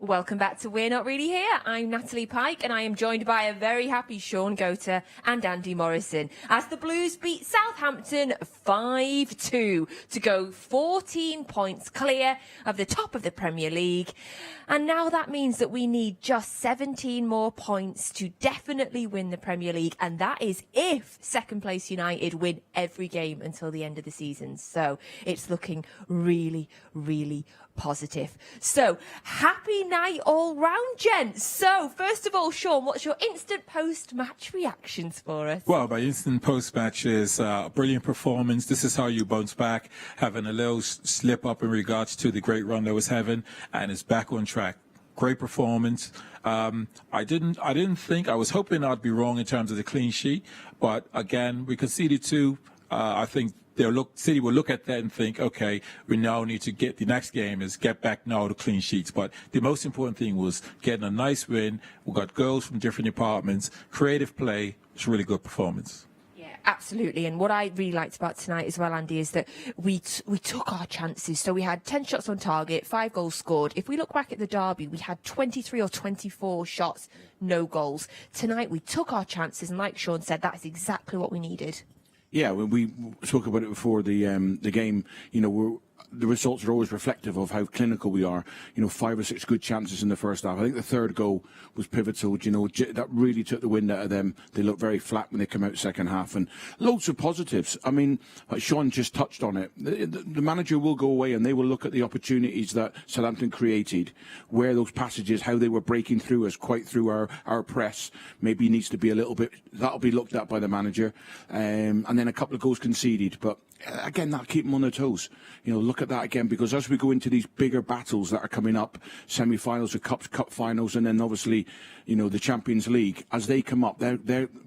Welcome back to We're Not Really Here. I'm Natalie Pike and I am joined by a very happy Shaun Goater and Andy Morrison as the Blues beat Southampton 5-2 to go 14 points clear of the top of the Premier League. And now that means that we need just 17 more points to definitely win the Premier League, and that is if second place United win every game until the end of the season. So it's looking really, really positive. So happy night all round, gents. So first of all, Shaun, what's your instant post-match reactions for us? Well, my instant post-match is a brilliant performance. This is how you bounce back, having a little slip up in regards to the great run that was having, and it's back on track. Great performance. I was hoping I'd be wrong in terms of the clean sheet, but again, we conceded two. I think City will look at that and think, okay, we now need to get the next game is get back now to clean sheets. But the most important thing was getting a nice win. We got goals from different departments, creative play. It's a really good performance. Absolutely, and what I really liked about tonight as well, Andy, is that we took our chances. So we had 10 shots on target, 5 goals scored. If we look back at the derby, we had 23 or 24 shots, no goals. Tonight we took our chances, and like Shaun said, that is exactly what we needed. Yeah, when we spoke about it before the game, the results are always reflective of how clinical we are. 5 or 6 good chances in the first half. I think the third goal was pivotal. That really took the wind out of them. They looked very flat when they came out second half, and loads of positives. I mean, like Shaun just touched on it. The manager will go away and they will look at the opportunities that Southampton created, where those passages, how they were breaking through us, quite through our press. Maybe needs to be a little bit. That'll be looked at by the manager, and then a couple of goals conceded, but. Again, that'll keep them on their toes. Look at that again, because as we go into these bigger battles that are coming up, semi-finals, cup finals, and then obviously, the Champions League, as they come up,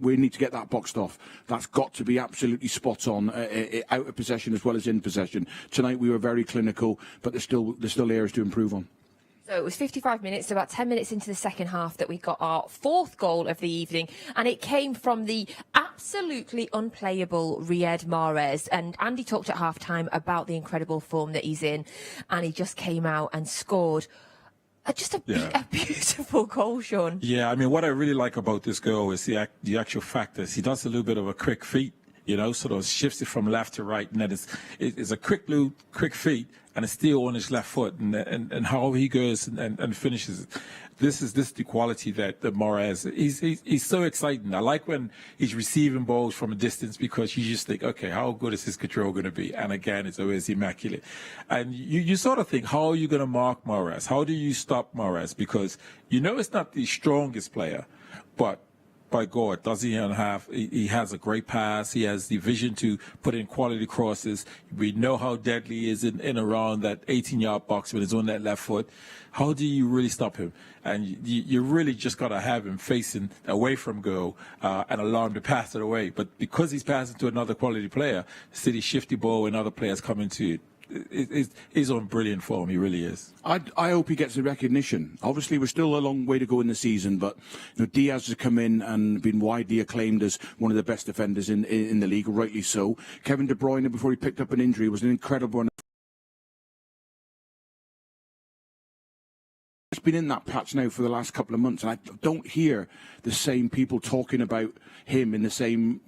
we need to get that boxed off. That's got to be absolutely spot on, out of possession as well as in possession. Tonight we were very clinical, but there's still areas to improve on. So it was 55 minutes, so about 10 minutes into the second half, that we got our 4th goal of the evening, and it came from the absolutely unplayable Riyad Mahrez. And Andy talked at half-time about the incredible form that he's in, and he just came out and scored just a beautiful goal, Shaun. Yeah, I mean, what I really like about this goal is the actual fact that he does a little bit of a quick feet, sort of shifts it from left to right, and then it's a quick feet, and it's still on his left foot, and how he goes and finishes it. This is the quality that Mahrez, he's so exciting. I like when he's receiving balls from a distance, because you just think, okay, how good is his control going to be? And again, it's always immaculate. And you sort of think, how are you going to mark Mahrez? How do you stop Mahrez? Because it's not the strongest player, but by God, he has a great pass. He has the vision to put in quality crosses. We know how deadly he is in around that 18-yard box when he's on that left foot. How do you really stop him? And you really just got to have him facing away from goal and allow him to pass it away. But because he's passing to another quality player, City shift the ball and other players come into it. He's on brilliant form. He really is. I hope he gets the recognition. Obviously, we're still a long way to go in the season, but Diaz has come in and been widely acclaimed as one of the best defenders in the league, rightly so. Kevin De Bruyne, before he picked up an injury, was an incredible one. He's been in that patch now for the last couple of months, and I don't hear the same people talking about him in the same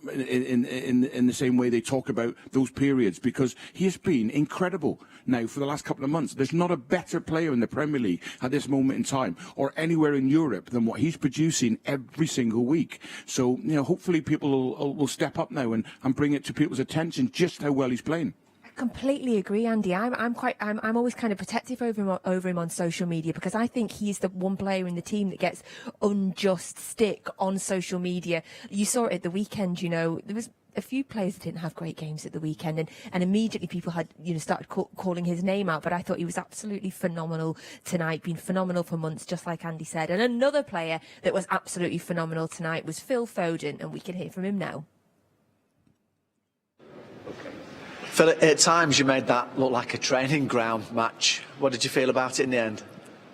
way they talk about those periods, because he has been incredible now for the last couple of months. There's not a better player in the Premier League at this moment in time, or anywhere in Europe, than what he's producing every single week. So hopefully people will step up now and bring it to people's attention just how well he's playing. Completely agree, Andy. I'm always kind of protective over him on social media, because I think he's the one player in the team that gets unjust stick on social media. You saw it at the weekend. There was a few players that didn't have great games at the weekend, and immediately people had started calling his name out. But I thought he was absolutely phenomenal tonight, been phenomenal for months, just like Andy said. And another player that was absolutely phenomenal tonight was Phil Foden, and we can hear from him now. Phil, at times you made that look like a training ground match. What did you feel about it in the end?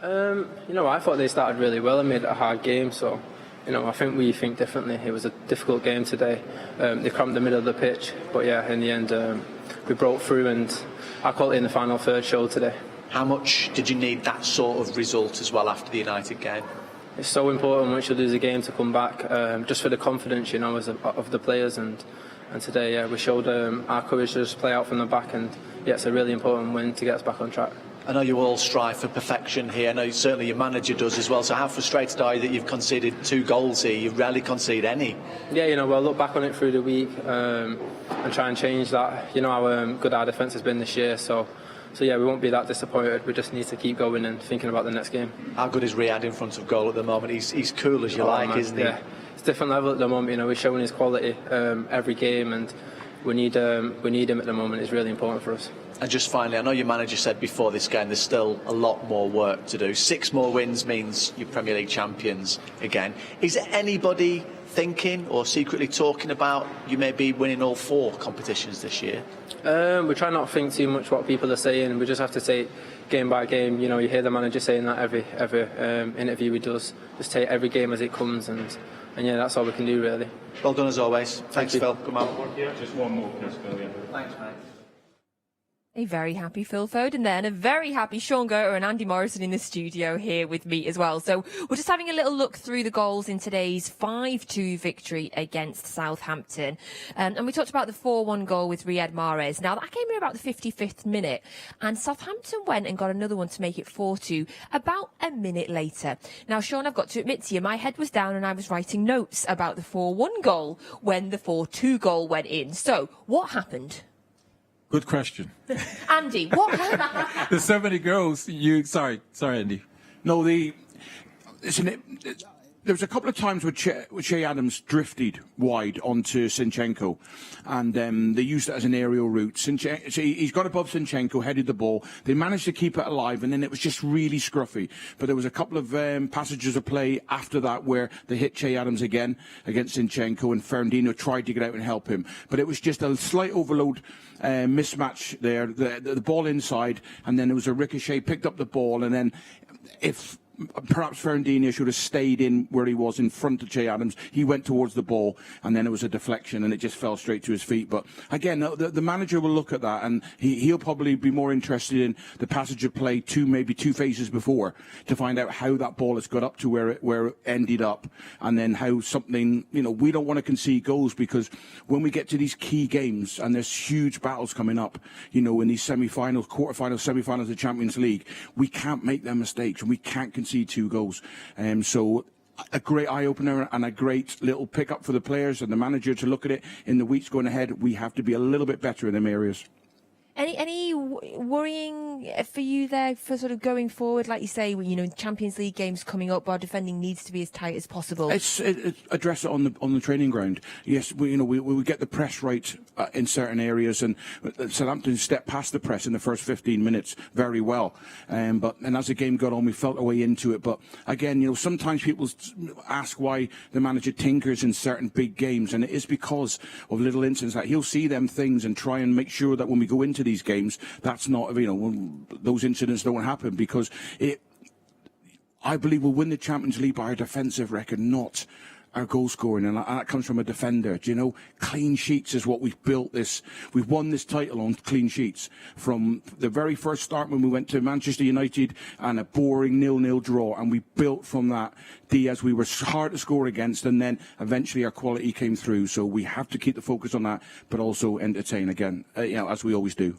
I thought they started really well and made it a hard game, so I think we think differently. It was a difficult game today. They cramped the middle of the pitch, but yeah, in the end we broke through, and our quality in the final third showed today. How much did you need that sort of result as well after the United game? It's so important once you lose a game to come back, just for the confidence, of the players. And today, we showed our courage to just play out from the back, and it's a really important win to get us back on track. I know you all strive for perfection here. I know certainly your manager does as well. So how frustrated are you that you've conceded 2 goals here? You rarely concede any. Yeah, we'll look back on it through the week and try and change that. How good our defence has been this year. So yeah, we won't be that disappointed. We just need to keep going and thinking about the next game. How good is Riyad in front of goal at the moment? He's cool as you like, isn't he? Yeah, it's a different level at the moment. We're showing his quality every game, and we need him at the moment. It's really important for us. And just finally, I know your manager said before this game there's still a lot more work to do. 6 more wins means you're Premier League champions again. Is there anybody thinking or secretly talking about you may be winning all 4 competitions this year? We try not to think too much what people are saying. We just have to take game by game. You hear the manager saying that every interview he does. Just take every game as it comes, and yeah, that's all we can do really. Well done as always. Thanks, Phil. Come on. Just one more, Phil. Yeah. Thanks, mate. A very happy Phil Foden there, and a very happy Shaun Goater and Andy Morrison in the studio here with me as well. So we're just having a little look through the goals in today's 5-2 victory against Southampton. And we talked about the 4-1 goal with Riyad Mahrez. Now, that came in about the 55th minute, and Southampton went and got another one to make it 4-2 about a minute later. Now, Shaun, I've got to admit to you, my head was down and I was writing notes about the 4-1 goal when the 4-2 goal went in. So, what happened? Good question. Andy, what happened? There's so many goals. Sorry, Andy. No, there was a couple of times where Che Adams drifted wide onto Zinchenko, and they used it as an aerial route. So he's got above Zinchenko, headed the ball. They managed to keep it alive, and then it was just really scruffy. But there was a couple of passages of play after that where they hit Che Adams again against Zinchenko, and Fernandinho tried to get out and help him. But it was just a slight overload mismatch there. The ball inside, and then there was a ricochet, picked up the ball, and then if perhaps Fernandinho should have stayed in where he was in front of Che Adams. He went towards the ball, and then it was a deflection, and it just fell straight to his feet. But again, the manager will look at that, and he'll probably be more interested in the passage of play maybe two phases before, to find out how that ball has got up to where it ended up, and then how something, we don't want to concede goals, because when we get to these key games, and there's huge battles coming up, in these semi-finals, quarter-finals, semi-finals of the Champions League, we can't make them mistakes, and we can't concede 2 goals. So a great eye-opener and a great little pick-up for the players and the manager to look at it in the weeks going ahead. We have to be a little bit better in them areas. Any worrying for you there for sort of going forward? Like you say, Champions League games coming up, our defending needs to be as tight as possible. Address it on the training ground. Yes, we get the press right in certain areas, and Southampton stepped past the press in the first 15 minutes very well. But as the game got on, we felt our way into it. But again, sometimes people ask why the manager tinkers in certain big games, and it is because of little incidents like he'll see them things and try and make sure that when we go into these games, that's not, those incidents don't happen, because I believe we'll win the Champions League by our defensive record, not our goal scoring, and that comes from a defender. Clean sheets is what we've built this. We've won this title on clean sheets from the very first start when we went to Manchester United and a boring 0-0 draw, and we built from that. Diaz, we were hard to score against, and then eventually our quality came through. So we have to keep the focus on that, but also entertain again, as we always do.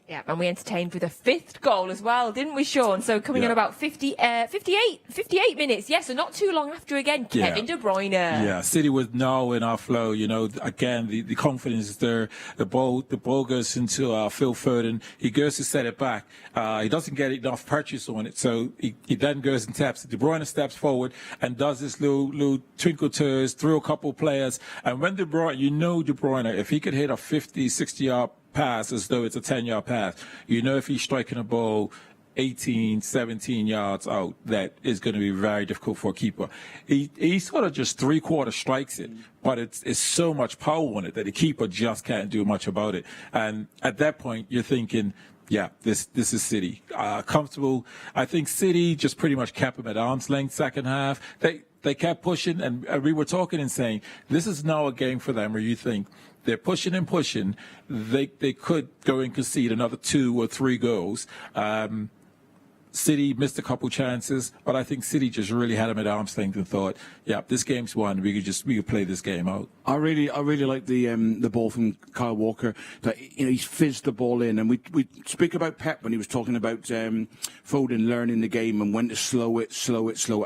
Yeah, and we entertained with a 5th goal as well, didn't we, Shaun? So coming on about 58 minutes. Yes, so not too long after again, Kevin De Bruyne. Yeah, City was now in our flow. Again, the confidence is there. The ball goes into Phil Foden. He goes to set it back. He doesn't get enough purchase on it, so he then goes and taps. De Bruyne steps forward and does this little twinkle toes through a couple of players. And when De Bruyne, if he could hit a 50, 60-yard pass as though it's a 10-yard pass, if he's striking a ball 18, 17 yards out, that is going to be very difficult for a keeper. He sort of just 3/4 strikes it, but it's so much power on it that the keeper just can't do much about it. And at that point, you're thinking, yeah, this is City. Comfortable. I think City just pretty much kept him at arm's length second half. They kept pushing, and we were talking and saying, this is now a game for them where you think they're pushing and pushing. They could go and concede another 2 or 3 goals. City missed a couple chances, but I think City just really had him at arm's length and thought, yeah, this game's won. We could play this game out. I really like the ball from Kyle Walker. That he's fizzed the ball in, and we speak about Pep when he was talking about Foden learning the game and when to slow it,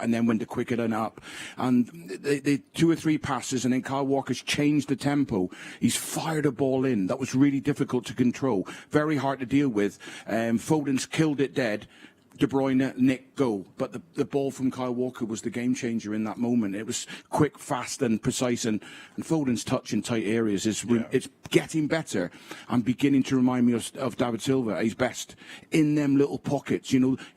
and then when to quicken it up. And they 2 or 3 passes, and then Kyle Walker's changed the tempo. He's fired a ball in that was really difficult to control, very hard to deal with. Foden's killed it dead. De Bruyne, Nick, go. But the ball from Kyle Walker was the game changer in that moment. It was quick, fast and precise, and Foden's touch in tight areas it's getting better and beginning to remind me of David Silva at his best in them little pockets.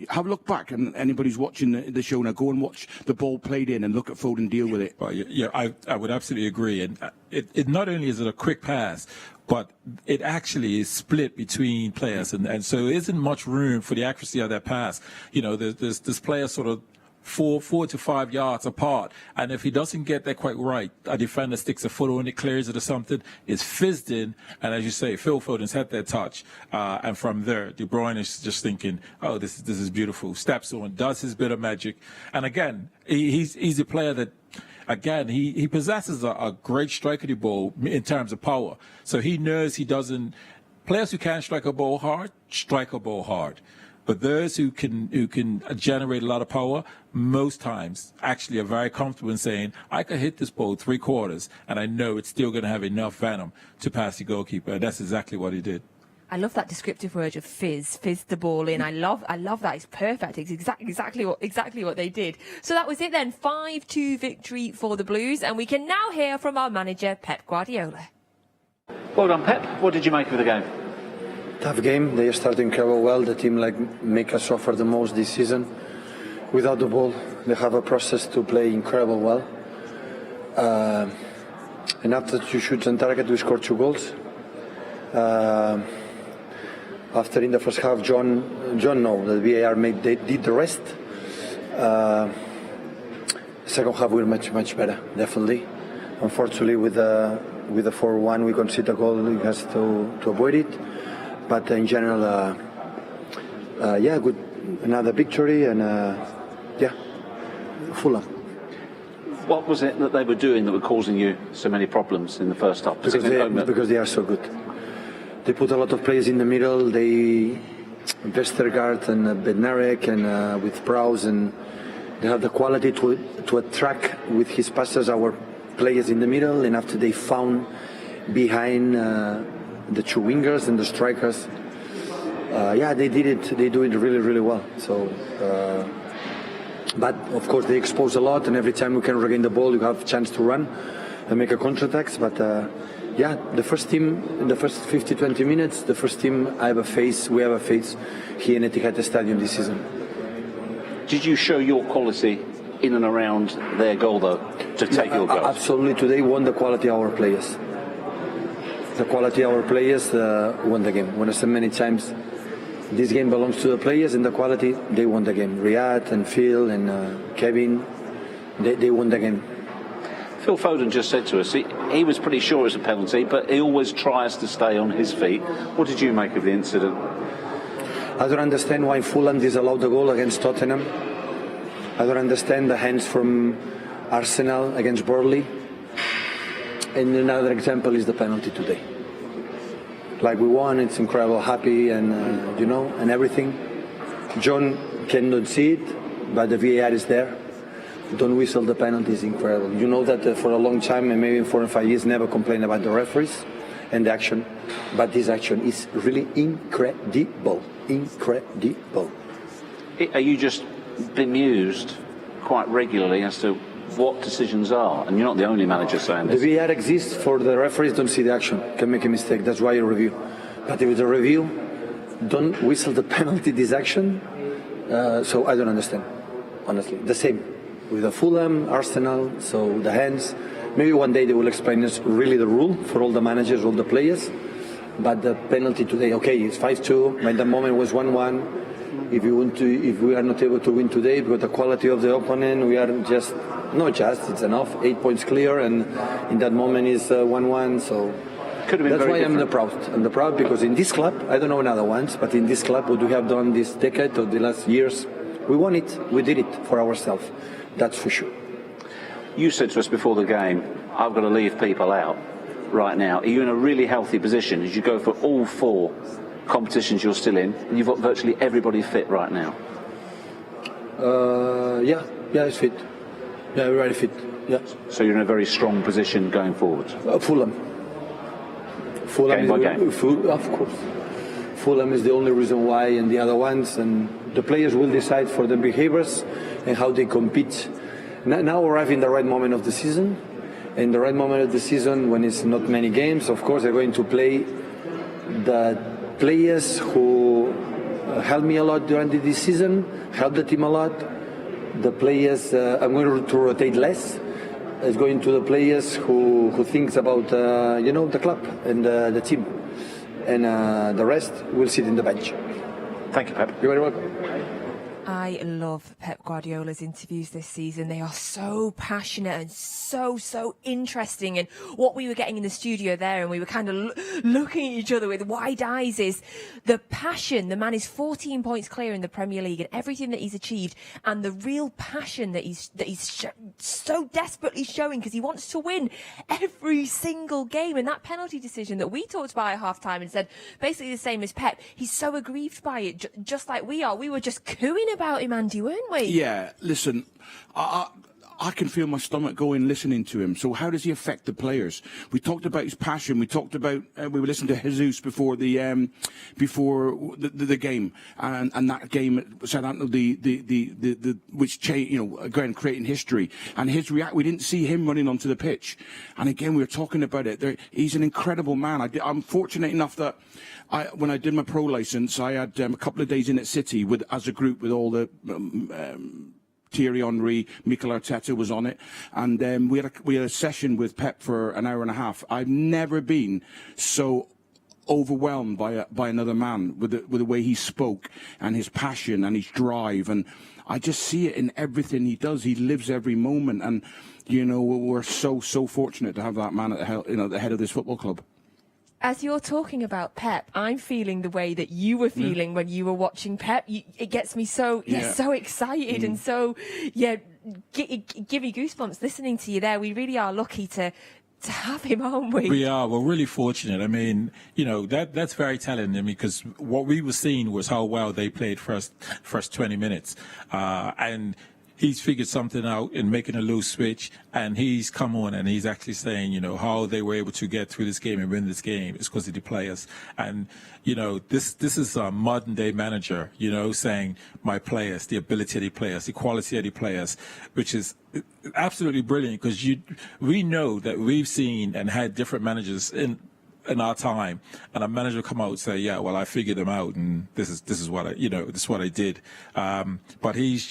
Have a look back, and anybody's watching the show now, go and watch the ball played in and look at Foden deal with it. Well, yeah, I would absolutely agree. And it not only is it a quick pass, but it actually is split between players, and so there isn't much room for the accuracy of that pass. There's players sort of 4 to 5 yards apart, and if he doesn't get that quite right, a defender sticks a foot on it, clears it or something, it's fizzed in, and as you say, Phil Foden's had that touch, and from there, De Bruyne is just thinking, oh, this is beautiful, steps on, does his bit of magic, and again, he's a player that, again, he possesses a great strike of the ball in terms of power. So he knows he doesn't. Players who can't strike a ball hard, strike a ball hard. But those who can generate a lot of power, most times actually are very comfortable in saying, I could hit this ball 3/4, and I know it's still going to have enough venom to pass the goalkeeper. And that's exactly what he did. I love that descriptive word of fizz the ball in. I love that. It's perfect. It's exactly what they did. So that was it then. 5-2 victory for the Blues, and we can now hear from our manager Pep Guardiola. Well done, Pep. What did you make of the game? Tough game. They started incredible well. The team make us suffer the most this season. Without the ball, they have a process to play incredible well. And after 2 shoots on target, we scored 2 goals. After in the first half, John the VAR did the rest. Second half we were much better, definitely. Unfortunately, with the 4-1, we conceded a goal. We has to avoid it. But in general, good, another victory, and Fulham. What was it that they were doing that were causing you so many problems in the first half? Because they are so good. They put a lot of players in the middle. They Vestergaard and Bednarek and with Prowse, and they have the quality to attract with his passes our players in the middle. And after they found behind the 2 wingers and the strikers, they did it. They do it really well. So, but of course they expose a lot, and every time we can regain the ball, you have a chance to run and make a counter-attacks. But the first team in the first 50-20 minutes, the first team we have a face here in Etihad Stadium this season. Did you show your quality in and around their goal, though, to take your goals? Absolutely. Today won the quality of our players. The quality of our players won the game. When I said many times, this game belongs to the players, and the quality, they won the game. Riyad and Phil and Kevin, they won the game. Phil Foden just said to us, he was pretty sure it's a penalty, but he always tries to stay on his feet. What did you make of the incident? I don't understand why Fulham disallowed the goal against Tottenham. I don't understand the hands from Arsenal against Burnley. And another example is the penalty today. Like we won, it's incredible, happy, and and everything. John cannot see it, but the VAR is there. Don't whistle the penalty is incredible. You know that for a long time, and maybe 4 or 5 years, never complained about the referees and the action, but this action is really incredible. Are you just bemused quite regularly as to what decisions are? And you're not the only manager saying this. The VAR exists for the referees don't see the action, can make a mistake. That's why you review. But if it's a review, don't whistle the penalty, this action. So I don't understand, honestly. The same with the Fulham, Arsenal, so the hands. Maybe one day they will explain us really the rule for all the managers, all the players. But the penalty today, okay, it's 5-2. At the moment it was 1-1. If we are not able to win today because the quality of the opponent, we are it's enough. 8 points clear, and in that moment is 1-1. So Could have been That's very why different. I'm the proud because in this club, I don't know in other ones, but in this club, what we have done this decade or the last years, we won it. We did it for ourselves. That's for sure. You said to us before the game, I've got to leave people out right now. Are you in a really healthy position as you go for all 4 competitions you're still in, and you've got virtually everybody fit right now? Yeah, it's fit. Yeah, we're very fit. Yeah. So you're in a very strong position going forward. Fulham Game by game. Of course. Fulham is the only reason why, and the other ones, and the players will decide for their behaviors and how they compete. Now arrive in the right moment of the season. In the right moment of the season, when it's not many games, of course, they're going to play the players who helped me a lot during this season, helped the team a lot. The players, I'm going to rotate less. It's going to the players who thinks about the club and the team, and the rest will sit in the bench. Thank you, Pep. You're very welcome. I love Pep Guardiola's interviews this season. They are so passionate and so interesting. And what we were getting in the studio there, and we were kind of looking at each other with wide eyes, is the passion. The man is 14 points clear in the Premier League and everything that he's achieved, and the real passion that he's so desperately showing because he wants to win every single game. And that penalty decision that we talked about at half-time and said basically the same as Pep, he's so aggrieved by it, just like we are. We were just cooing about him, Andy, weren't we? Yeah, listen, I can feel my stomach going listening to him. So how does he affect the players? We talked about his passion. We talked about we were listening to Jesus before the game and that game at Southampton, the which changed, again creating history. And his we didn't see him running onto the pitch. And again, we were talking about it. He's an incredible man. I'm fortunate enough that when I did my pro license, I had a couple of days in at City as a group with all the. Thierry Wnrh, Mikel Arteta was on it, and we had a session with Pep for an hour and a half. I've never been so overwhelmed by another man with the way he spoke and his passion and his drive, and I just see it in everything he does. He lives every moment, and we're so fortunate to have that man at the head of this football club. As you're talking about Pep, I'm feeling the way that you were feeling when you were watching Pep. It gets me so excited and so give me goosebumps listening to you there. We really are lucky to have him, aren't we? We are. We're really fortunate. I mean, that's very telling. I mean, because what we were seeing was how well they played first 20 minutes, and he's figured something out in making a loose switch, and he's come on and he's actually saying, how they were able to get through this game and win this game is because of the players. And, this is a modern day manager, saying my players, the ability of the players, the quality of the players, which is absolutely brilliant because we know that we've seen and had different managers in our time, and a manager will come out and say, yeah, well, I figured them out, and this is what I did. But he's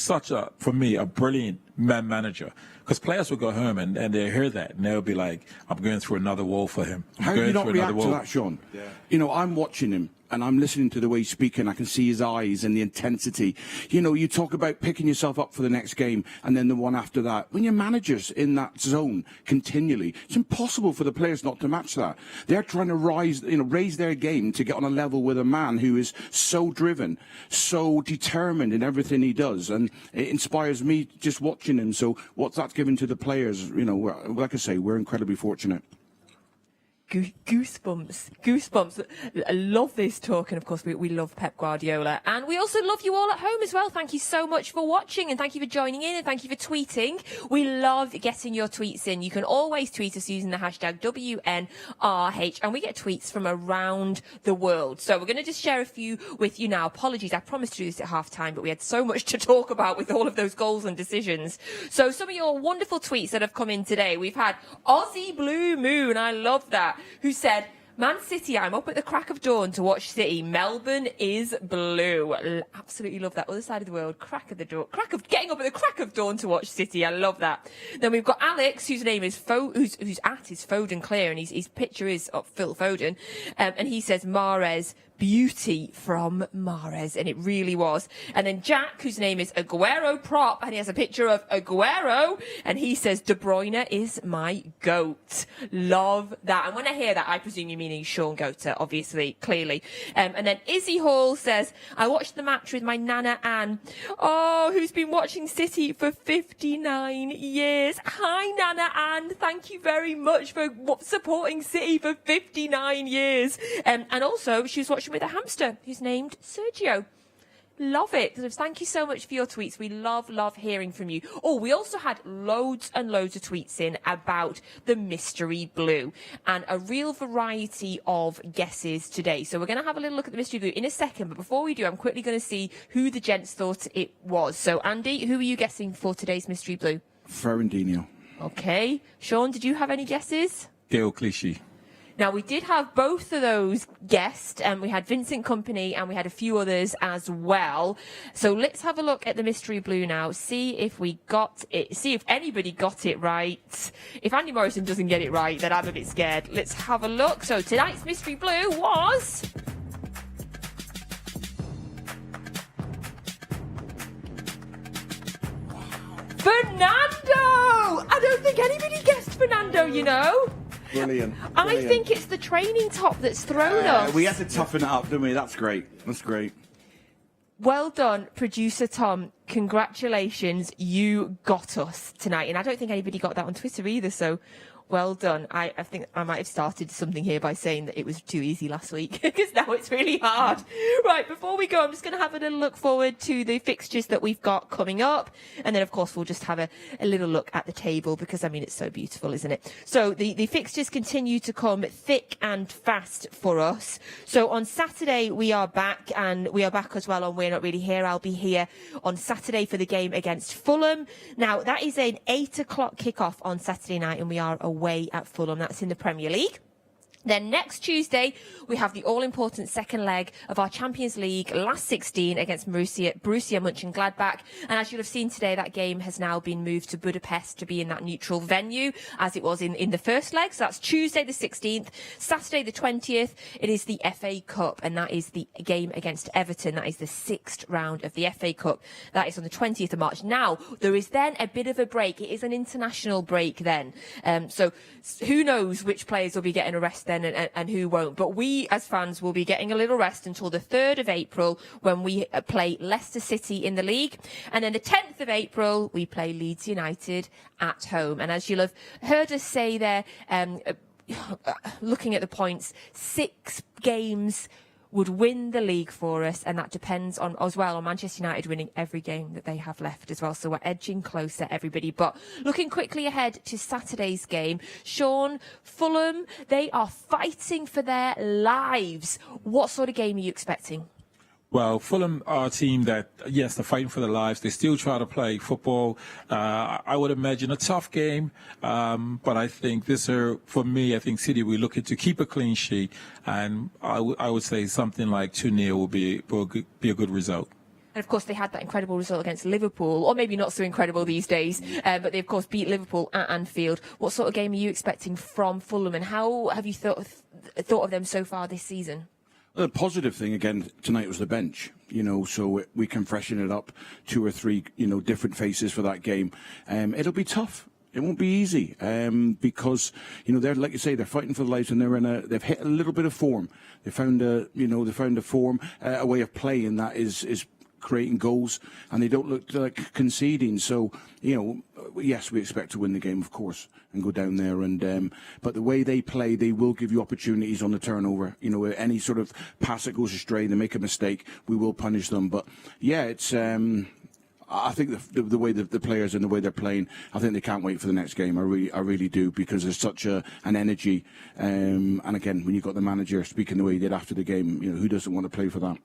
such for me, a brilliant manager. Because players will go home and they hear that, and they'll be like, I'm going through another wall for him. How do you not react to that, Sean? Yeah. I'm watching him, and I'm listening to the way he's speaking. I can see his eyes and the intensity. You talk about picking yourself up for the next game and then the one after that. When your manager's in that zone continually, it's impossible for the players not to match that. They're trying to raise their game to get on a level with a man who is so driven, so determined in everything he does. And it inspires me just watching him. So what's that given to the players? Like I say, we're incredibly fortunate. Goosebumps. I love this talk, and of course we love Pep Guardiola, and we also love you all at home as well. Thank you so much for watching, and thank you for joining in, and thank you for tweeting. We love getting your tweets in. You can always tweet us using the hashtag WNRH, and we get tweets from around the world. So we're going to just share a few with you now. Apologies, I promised to do this at half time, but we had so much to talk about with all of those goals and decisions. So some of your wonderful tweets that have come in today. We've had Aussie Blue Moon, I love that, who said, Man City, I'm up at the crack of dawn to watch City. Melbourne is blue. Absolutely love that. Other side of the world, getting up at the crack of dawn to watch City. I love that. Then we've got Alex, whose name is who's at is Foden Clear, and his picture is of Phil Foden, and he says Mahrez beauty from Mahrez, and it really was. And then Jack, whose name is Aguero Prop, and he has a picture of Aguero, and he says, De Bruyne is my GOAT. Love that. And when I hear that, I presume you're meaning Shaun Goater, obviously, clearly. And then Izzy Hall says, I watched the match with my Nana Anne, who's been watching City for 59 years. Hi, Nana Anne. Thank you very much for supporting City for 59 years. And also, she was watching with a hamster who's named Sergio. Love it. Thank you so much for your tweets. We love hearing from you. Oh, we also had loads and loads of tweets in about the mystery blue and a real variety of guesses today. So we're going to have a little look at the mystery blue in a second. But before we do, I'm quickly going to see who the gents thought it was. So, Andy, who are you guessing for today's mystery blue? Fernandinho. Okay. Sean, did you have any guesses? Gail Clichy. Now, we did have both of those guessed, and we had Vincent Kompany and we had a few others as well. So let's have a look at the mystery blue now, see if we got it, see if anybody got it right. If Andy Morrison doesn't get it right, then I'm a bit scared. Let's have a look. So tonight's mystery blue was... Fernando! I don't think anybody guessed Fernando, you know. Brilliant. I think it's the training top that's thrown us. We had to toughen it up, didn't we? That's great. That's great. Well done, producer Tom. Congratulations. You got us tonight. And I don't think anybody got that on Twitter either, so well done. I think I might have started something here by saying that it was too easy last week, because now it's really hard. Right, before we go, I'm just going to have a little look forward to the fixtures that we've got coming up. And then, of course, we'll just have a little look at the table, because, I mean, it's so beautiful, isn't it? So the fixtures continue to come thick and fast for us. So on Saturday, we are back, and we are back as well on We're Not Really Here. I'll be here on Saturday for the game against Fulham. Now, that is an 8 o'clock kickoff on Saturday night, and we are away at Fulham. That's in the Premier League. Then next Tuesday, we have the all-important second leg of our Champions League last 16 against Borussia Mönchengladbach. And as you'll have seen today, that game has now been moved to Budapest to be in that neutral venue, as it was in the first leg. So that's Tuesday the 16th. Saturday the 20th, it is the FA Cup, and that is the game against Everton. That is the 6th round of the FA Cup. That is on the 20th of March. Now, there is then a bit of a break. It is an international break then. So who knows which players will be getting a rest then and who won't. But we, as fans, will be getting a little rest until the 3rd of April when we play Leicester City in the league. And then the 10th of April, we play Leeds United at home. And as you'll have heard us say there, looking at the points, 6 games would win the league for us, and that depends on as well on Manchester United winning every game that they have left as well. So we're edging closer, everybody. But looking quickly ahead to Saturday's game, Sean, Fulham, they are fighting for their lives. What sort of game are you expecting? Well, Fulham are a team that, yes, they're fighting for their lives. They still try to play football. I would imagine a tough game, but I think for me, I think City will looking to keep a clean sheet, and I would say something like 2-0 will be a good result. And of course, they had that incredible result against Liverpool, or maybe not so incredible these days, but they of course beat Liverpool at Anfield. What sort of game are you expecting from Fulham, and how have you thought of them so far this season? The positive thing again tonight was the bench, so we can freshen it up, 2 or 3, different faces for that game. It'll be tough. It won't be easy because they're, like you say, they're fighting for their lives, and they've hit a little bit of form. They found a form, a way of playing that is creating goals, and they don't look like conceding. So yes, we expect to win the game, of course, and go down there. And but the way they play, they will give you opportunities on the turnover. Any sort of pass that goes astray, they make a mistake, we will punish them. But yeah, it's. I think the way the players and the way they're playing, I think they can't wait for the next game. I really do, because there's such an energy. And again, when you've got the manager speaking the way he did after the game, who doesn't want to play for that?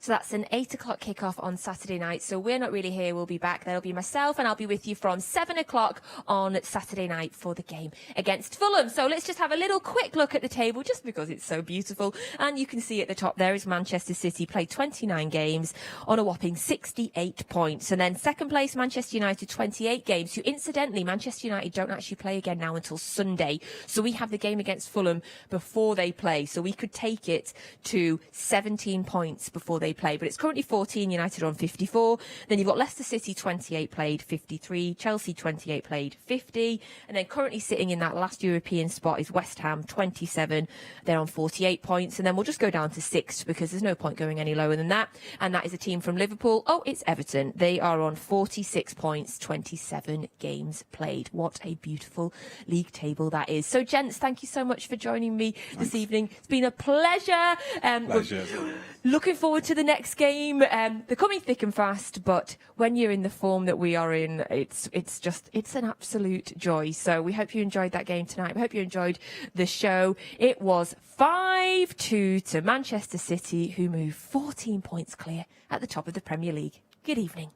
So that's an 8 o'clock kickoff on Saturday night. So we're not really here. We'll be back. There'll be myself, and I'll be with you from 7 o'clock on Saturday night for the game against Fulham. So let's just have a little quick look at the table, just because it's so beautiful. And you can see at the top there is Manchester City, played 29 games on a whopping 68 points. And then second place, Manchester United, 28 games, who incidentally, Manchester United don't actually play again now until Sunday. So we have the game against Fulham before they play. So we could take it to 17 points before they play. But it's currently 14, United on 54. Then you've got Leicester City, 28 played, 53. Chelsea, 28 played, 50. And then currently sitting in that last European spot is West Ham, 27. They're on 48 points. And then we'll just go down to 6th because there's no point going any lower than that. And that is a team from Liverpool. Oh, it's Everton. They are on 46 points, 27 games played. What a beautiful league table that is. So, gents, thank you so much for joining me this evening. It's been a pleasure. Pleasure. Looking forward to the next game. They're coming thick and fast, but when you're in the form that we are in, it's an absolute joy. So we hope you enjoyed that game tonight. We hope you enjoyed the show. It was 5-2 to Manchester City, who move 14 points clear at the top of the Premier League. Good evening.